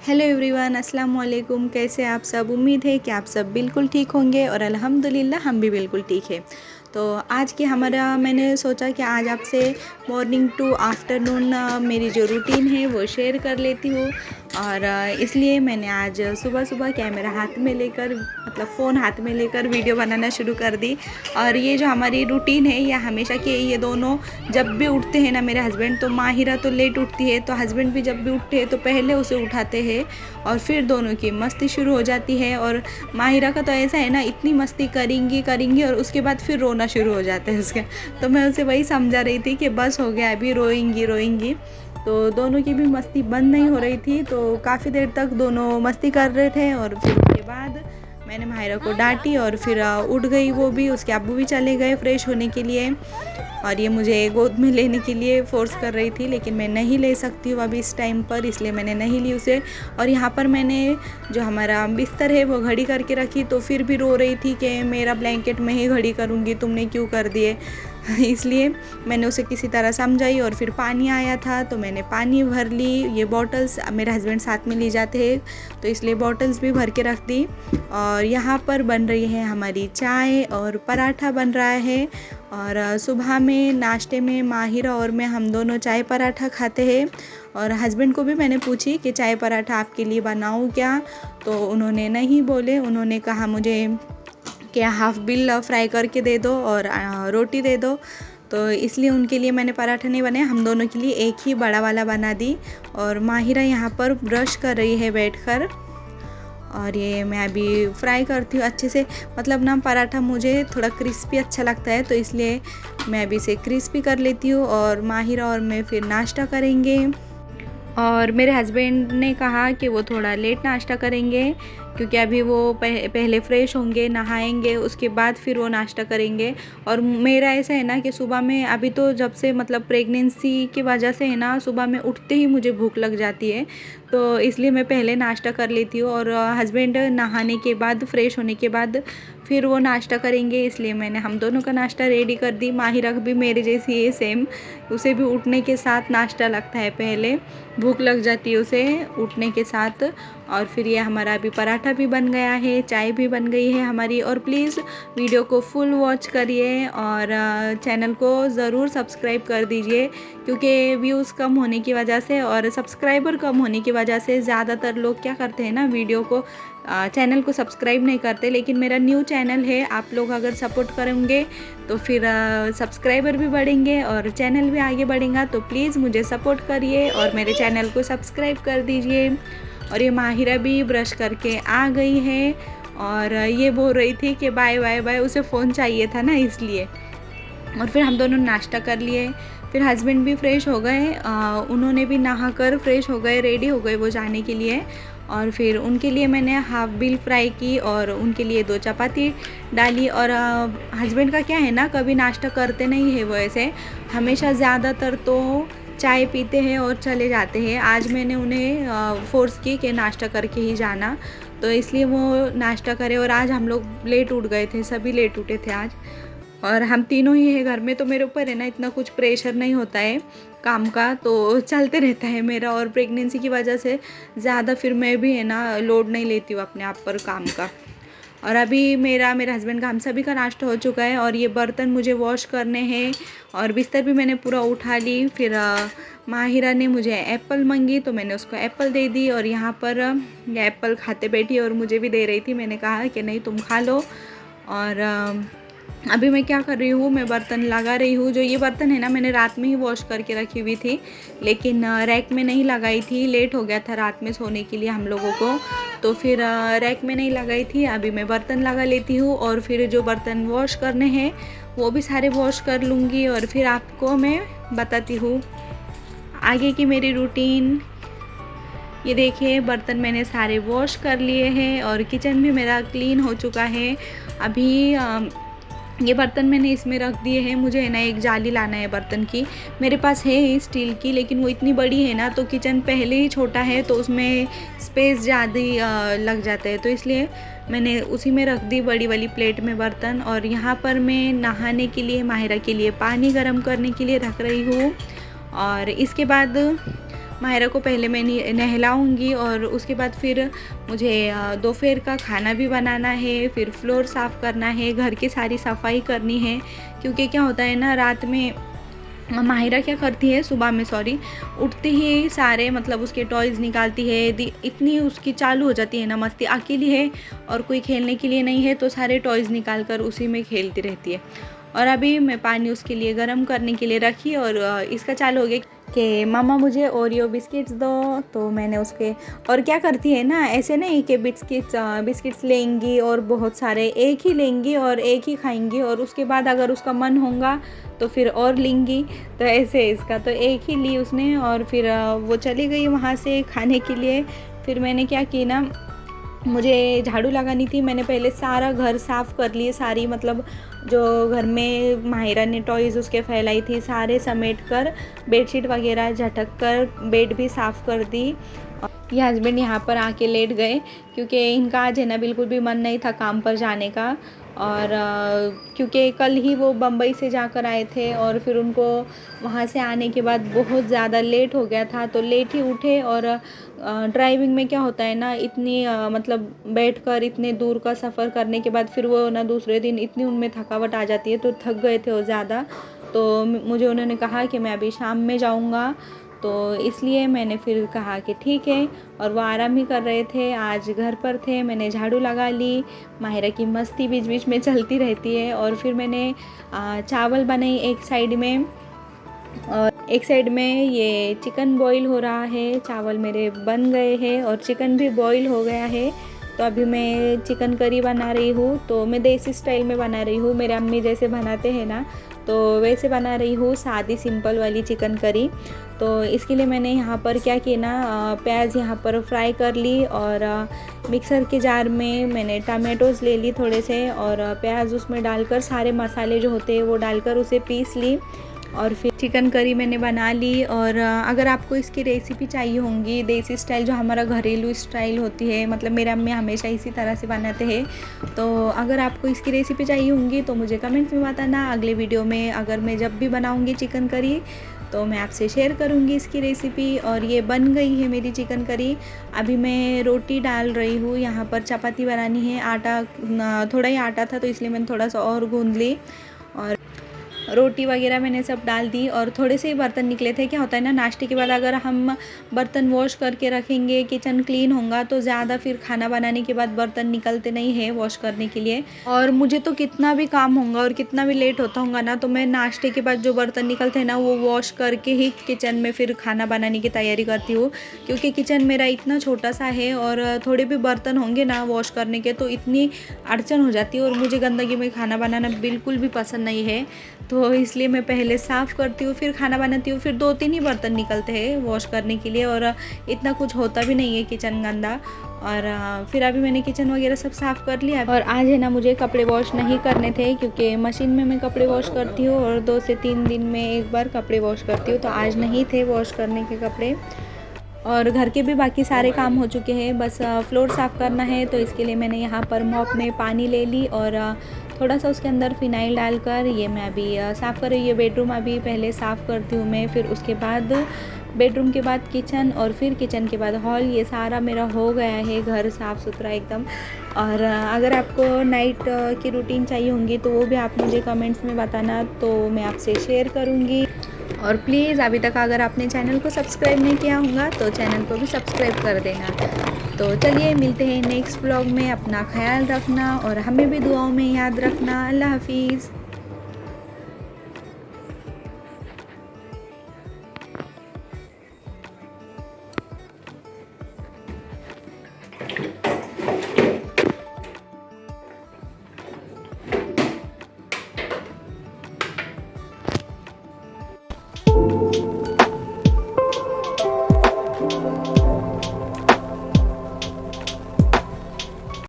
Hello everyone, अस्सलाम वालेकुम। कैसे आप सब? उम्मीद है कि आप सब बिल्कुल ठीक होंगे और अल्हम्दुलिल्लाह हम भी बिल्कुल ठीक है। तो आज की हमारा मैंने सोचा कि आज आपसे मॉर्निंग टू आफ्टरनून मेरी जो रूटीन है वो शेयर कर लेती हूँ। और इसलिए मैंने आज सुबह सुबह कैमरा हाथ में लेकर मतलब फ़ोन हाथ में लेकर वीडियो बनाना शुरू कर दी। और ये जो हमारी रूटीन है यह हमेशा के ये दोनों जब भी उठते हैं ना, मेरे हस्बैंड तो माहिरा तो लेट उठती है, तो हस्बैंड भी जब भी उठते हैं तो पहले उसे उठाते हैं और फिर दोनों की मस्ती शुरू हो जाती है। और माहिरा का तो ऐसा है ना, इतनी मस्ती करेंगी करेंगी और उसके बाद फिर रोना शुरू हो जाता है उसका। तो मैं उसे वही समझा रही थी कि बस हो गया, अभी रोएंगी रोएंगी। तो दोनों की भी मस्ती बंद नहीं हो रही थी, तो काफ़ी देर तक दोनों मस्ती कर रहे थे। और फिर उसके बाद मैंने माहिरा को डांटी और फिर उठ गई वो भी। उसके अब्बू भी चले गए फ्रेश होने के लिए और ये मुझे गोद में लेने के लिए फ़ोर्स कर रही थी, लेकिन मैं नहीं ले सकती हूँ अभी इस टाइम पर, इसलिए मैंने नहीं ली उसे। और यहाँ पर मैंने जो हमारा बिस्तर है वो घड़ी करके रखी, तो फिर भी रो रही थी कि मेरा ब्लैंकेट में ही घड़ी करूँगी, तुमने क्यों कर दिए। इसलिए मैंने उसे किसी तरह समझाई। और फिर पानी आया था तो मैंने पानी भर ली। ये बॉटल्स मेरे हस्बैंड साथ में ले जाते हैं, तो इसलिए बॉटल्स भी भर के रख दी। और यहाँ पर बन रही है हमारी चाय और पराठा बन रहा है। और सुबह में नाश्ते में माहिरा और मैं हम दोनों चाय पराठा खाते हैं। और हस्बैंड को भी मैंने पूछी कि चाय पराठा आपके लिए बनाऊँ क्या, तो उन्होंने नहीं बोले। उन्होंने कहा मुझे कि हाफ़ बिल फ्राई करके दे दो और रोटी दे दो। तो इसलिए उनके लिए मैंने पराठा नहीं बनाया, हम दोनों के लिए एक ही बड़ा वाला बना दी। और माहिरा यहाँ पर ब्रश कर रही है बैठकर। और ये मैं अभी फ्राई करती हूँ अच्छे से। मतलब ना पराठा मुझे थोड़ा क्रिस्पी अच्छा लगता है, तो इसलिए मैं अभी इसे क्रिस्पी कर लेती हूँ। और माहिरा और मैं फिर नाश्ता करेंगे। और मेरे हस्बैंड ने कहा कि वो थोड़ा लेट नाश्ता करेंगे, क्योंकि अभी वो पहले फ़्रेश होंगे, नहाएंगे, उसके बाद फिर वो नाश्ता करेंगे। और मेरा ऐसा है ना कि सुबह में अभी तो जब से मतलब प्रेगनेंसी की वजह से है ना, सुबह में उठते ही मुझे भूख लग जाती है, तो इसलिए मैं पहले नाश्ता कर लेती हूँ। और हस्बैंड नहाने के बाद फ़्रेश होने के बाद फिर वो नाश्ता करेंगे, इसलिए मैंने हम दोनों का नाश्ता रेडी कर दी। माहिरा भी मेरे जैसी है सेम, उसे भी उठने के साथ नाश्ता लगता है, पहले भूख लग जाती है उसे उठने के साथ। और फिर ये हमारा अभी पराठा भी बन गया है, चाय भी बन गई है हमारी। और प्लीज़ वीडियो को फुल वॉच करिए और चैनल को ज़रूर सब्सक्राइब कर दीजिए, क्योंकि व्यूज़ कम होने की वजह से और सब्सक्राइबर कम होने की वजह से ज़्यादातर लोग क्या करते हैं ना, वीडियो को चैनल को सब्सक्राइब नहीं करते। लेकिन मेरा न्यू चैनल है, आप लोग अगर सपोर्ट करेंगे तो फिर सब्सक्राइबर भी बढ़ेंगे और चैनल भी आगे बढ़ेगा। तो प्लीज़ मुझे सपोर्ट करिए और मेरे चैनल को सब्सक्राइब कर दीजिए। और ये माहिरा भी ब्रश करके आ गई है और ये बोल रही थी कि बाय बाय बाय, उसे फ़ोन चाहिए था ना, इसलिए। और फिर हम दोनों नाश्ता कर लिए। फिर हस्बैंड भी फ्रेश हो गए, उन्होंने भी नहा कर फ्रेश हो गए, रेडी हो गए वो जाने के लिए। और फिर उनके लिए मैंने हाफ़ बिल फ्राई की और उनके लिए 2 चपाती डाली। और हस्बैंड का क्या है ना, कभी नाश्ता करते नहीं है वो, ऐसे हमेशा ज़्यादातर तो चाय पीते हैं और चले जाते हैं। आज मैंने उन्हें फ़ोर्स की कि नाश्ता करके ही जाना, तो इसलिए वो नाश्ता करे। और आज हम लोग लेट उठ गए थे, सभी लेट उठे थे आज। और हम तीनों ही हैं घर में, तो मेरे ऊपर है ना इतना कुछ प्रेशर नहीं होता है काम का, तो चलते रहता है मेरा। और प्रेगनेंसी की वजह से ज़्यादा फिर मैं भी है ना लोड नहीं लेती हूँ अपने आप पर काम का। और अभी मेरे हस्बैंड का, हम सभी का नाश्ता हो चुका है। और ये बर्तन मुझे वॉश करने हैं और बिस्तर भी मैंने पूरा उठा ली। फिर माहिरा ने मुझे एप्पल मांगी, तो मैंने उसको एप्पल दे दी। और यहाँ पर ये एप्पल खाते बैठी और मुझे भी दे रही थी, मैंने कहा कि नहीं तुम खा लो। और अभी मैं क्या कर रही हूँ, मैं बर्तन लगा रही हूँ। जो ये बर्तन है ना, मैंने रात में ही वॉश करके रखी हुई थी, लेकिन रैक में नहीं लगाई थी, लेट हो गया था रात में सोने के लिए हम लोगों को, तो फिर रैक में नहीं लगाई थी। अभी मैं बर्तन लगा लेती हूँ और फिर जो बर्तन वॉश करने हैं वो भी सारे वॉश कर लूँगी। और फिर आपको मैं बताती हूँ आगे की मेरी रूटीन। ये देखिए बर्तन मैंने सारे वॉश कर लिए हैं और किचन भी मेरा क्लीन हो चुका है। अभी ये बर्तन मैंने इसमें रख दिए हैं। मुझे है ना एक जाली लाना है बर्तन की, मेरे पास है स्टील की, लेकिन वो इतनी बड़ी है ना, तो किचन पहले ही छोटा है तो उसमें स्पेस ज़्यादा लग जाता है, तो इसलिए मैंने उसी में रख दी बड़ी वाली प्लेट में बर्तन। और यहाँ पर मैं नहाने के लिए माहिरा के लिए पानी गर्म करने के लिए रख रही हूँ। और इसके बाद माहिरा को पहले मैं नहलाऊँगी और उसके बाद फिर मुझे दोपहर का खाना भी बनाना है, फिर फ्लोर साफ़ करना है, घर की सारी सफाई करनी है। क्योंकि क्या होता है ना, रात में माहिरा क्या करती है, सुबह में सॉरी, उठते ही सारे मतलब उसके टॉयज़ निकालती है। इतनी उसकी चालू हो जाती है ना मस्ती, अकेली है और कोई खेलने के लिए नहीं है तो सारे टॉयज़ निकाल कर उसी में खेलती रहती है। और अभी मैं पानी उसके लिए गर्म करने के लिए रखी और इसका चालू हो गया कि मम्मा मुझे ओरियो बिस्किट्स दो। तो मैंने उसके, और क्या करती है ना, ऐसे नहीं कि बिस्किट्स लेंगी और बहुत सारे एक ही लेंगी और एक ही खाएंगी और उसके बाद अगर उसका मन होगा तो फिर और लेंगी। तो ऐसे इसका तो एक ही ली उसने और फिर वो चली गई वहाँ से खाने के लिए। फिर मैंने क्या की ना, मुझे झाड़ू लगानी थी। मैंने पहले सारा घर साफ़ कर लिए, सारी मतलब जो घर में माहिरा ने टॉयज़ उसके फैलाई थी सारे समेट कर, बेडशीट वगैरह झटक कर बेड भी साफ़ कर दी। ये हस्बैंड यहाँ पर आके लेट गए क्योंकि इनका आज है ना बिल्कुल भी मन नहीं था काम पर जाने का। और क्योंकि कल ही वो बम्बई से जाकर आए थे और फिर उनको वहाँ से आने के बाद बहुत ज़्यादा लेट हो गया था तो लेट ही उठे। और ड्राइविंग में क्या होता है ना, इतनी मतलब बैठकर इतने दूर का सफ़र करने के बाद फिर वो ना दूसरे दिन इतनी उनमें थकावट आ जाती है, तो थक गए थे वो ज़्यादा। तो मुझे उन्होंने कहा कि मैं अभी शाम में जाऊँगा, तो इसलिए मैंने फिर कहा कि ठीक है। और वो आराम ही कर रहे थे, आज घर पर थे। मैंने झाड़ू लगा ली, माहिरा की मस्ती बीच बीच में चलती रहती है। और फिर मैंने चावल बनाई एक साइड में, और एक साइड में ये चिकन बॉईल हो रहा है। चावल मेरे बन गए हैं और चिकन भी बॉईल हो गया है। तो अभी मैं चिकन करी बना रही हूँ। तो मैं देसी स्टाइल में बना रही हूँ, मेरे अम्मी जैसे बनाते हैं ना, तो वैसे बना रही हूँ, सादी सिंपल वाली चिकन करी। तो इसके लिए मैंने यहाँ पर क्या किया ना, प्याज यहाँ पर फ्राई कर ली और मिक्सर के जार में मैंने टमाटोज़ ले ली थोड़े से और प्याज उसमें डालकर सारे मसाले जो होते हैं वो डालकर उसे पीस ली। और फिर चिकन करी मैंने बना ली। और अगर आपको इसकी रेसिपी चाहिए होंगी, देसी स्टाइल जो हमारा घरेलू स्टाइल होती है, मतलब मेरे अम्मी हमेशा इसी तरह से बनाते हैं, तो अगर आपको इसकी रेसिपी चाहिए होंगी तो मुझे कमेंट्स में बताना। अगले वीडियो में अगर मैं जब भी बनाऊँगी चिकन करी तो मैं आपसे शेयर करूँगी इसकी रेसिपी। और ये बन गई है मेरी चिकन करी। अभी मैं रोटी डाल रही हूँ, यहाँ पर चपाती बनानी है। आटा थोड़ा ही आटा था तो इसलिए मैंने थोड़ा सा और गूँध ली और रोटी वगैरह मैंने सब डाल दी। और थोड़े से ही बर्तन निकले थे। क्या होता है ना, नाश्ते के बाद अगर हम बर्तन वॉश करके रखेंगे, किचन क्लीन होगा तो ज़्यादा फिर खाना बनाने के बाद बर्तन निकलते नहीं है वॉश करने के लिए। और मुझे तो कितना भी काम होगा और कितना भी लेट होता होगा ना, तो मैं नाश्ते के बाद जो बर्तन निकलते हैं ना वो वॉश करके ही किचन में फिर खाना बनाने की तैयारी करती हूँ। क्योंकि किचन मेरा इतना छोटा सा है और थोड़े भी बर्तन होंगे ना वॉश करने के तो इतनी अड़चन हो जाती है और मुझे गंदगी में खाना बनाना बिल्कुल भी पसंद नहीं है। तो इसलिए मैं पहले साफ़ करती हूँ, फिर खाना बनाती हूँ। फिर 2-3 ही बर्तन निकलते हैं वॉश करने के लिए और इतना कुछ होता भी नहीं है किचन गंदा। और फिर अभी मैंने किचन वगैरह सब साफ़ कर लिया। और आज है ना मुझे कपड़े वॉश नहीं करने थे क्योंकि मशीन में मैं कपड़े वॉश करती हूँ और 2 से 3 दिन में एक बार कपड़े वॉश करती हूँ, तो आज नहीं थे वॉश करने के कपड़े। और घर के भी बाकी सारे काम हो चुके हैं, बस फ्लोर साफ़ करना है। तो इसके लिए मैंने यहाँ पर मॉप में पानी ले ली और थोड़ा सा उसके अंदर फ़िनाइल डालकर ये मैं अभी साफ़ कर रही हूँ। ये बेडरूम अभी पहले साफ़ करती हूँ मैं, फिर उसके बाद बेडरूम के बाद किचन और फिर किचन के बाद हॉल। ये सारा मेरा हो गया है घर साफ़ सुथरा एकदम। और अगर आपको नाइट की रूटीन चाहिए होंगी तो वो भी आप मुझे कमेंट्स में बताना, तो मैं आपसे शेयर करूँगी। और प्लीज़ अभी तक अगर आपने चैनल को सब्सक्राइब नहीं किया होगा तो चैनल को भी सब्सक्राइब कर देना। तो चलिए मिलते हैं नेक्स्ट ब्लॉग में। अपना ख्याल रखना और हमें भी दुआओं में याद रखना। अल्लाह हाफिज़।